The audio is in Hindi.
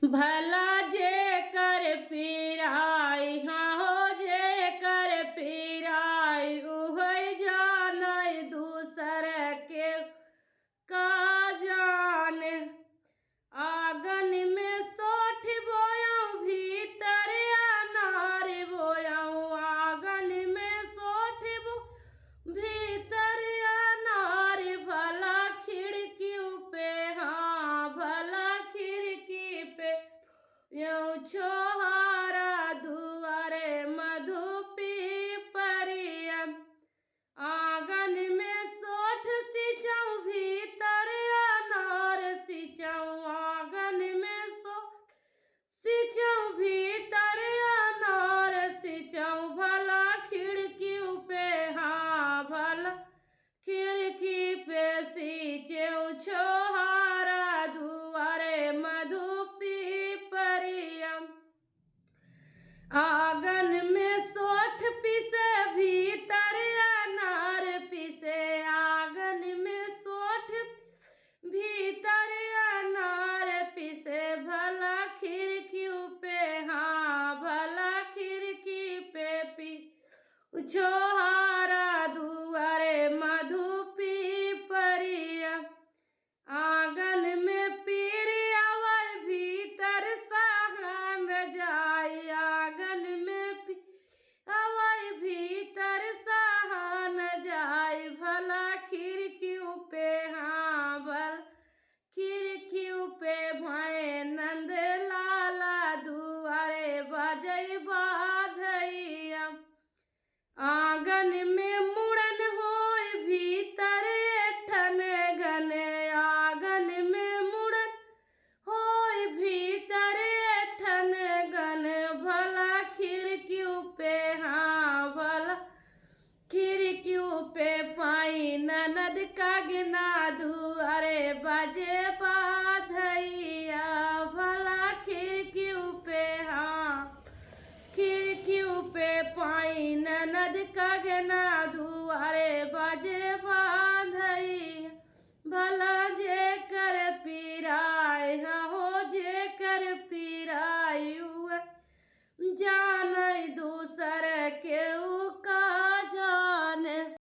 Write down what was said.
भला जे कर पीराई हाँ हो जे कर पीराई उहै जानै दूसर के का जान। आंगन में सोठ बोयाऊं भीतर अनार बोयाऊं आंगन में सोठ बो भीतर अनार भला खिड़की पे हाँ भला खिड़की पे यूं छोहारा दुआरे मधु पीपरिया। आंगन में सोठ सिंचाऊं भीतर अनार सिंचाऊं आंगन में सोठ सिंचाऊं भीतर अनार सिंचाऊं भला खिड़की पे हाँ भला खिड़की पे सिंचाऊं छोहारा दुआरे मधु पीपरिया। आंगन में सोठ पीसे भीतर अनार पीसे आंगन में सोठ भीतर अनार पीसे भला खिड़की पे हाँ भला खिड़की पे पी छोहारा दुआरे मधु पीपरिया। आंगन में पीर आवै भीतर सहान जाय आंगन में पीर आवै भीतर सहान जाय भला खिड़की पे हाँ भला खिड़की पे भय नंद लाला दुआरे बजै बाधैया। आंगन में मुड़न होय भीतर एठन गने आंगन में मुड़न होय भीतर एठन गन भला खिड़की पे हाँ भला खिड़की पे पाई ननद कागना दुआरे बजे बाधैया भला खिड़की पे हाँ खिड़की पे पाई ननद कागना दुआरे बजे बाधैया। भला जे कर पीराय हो जे कर पीराय जा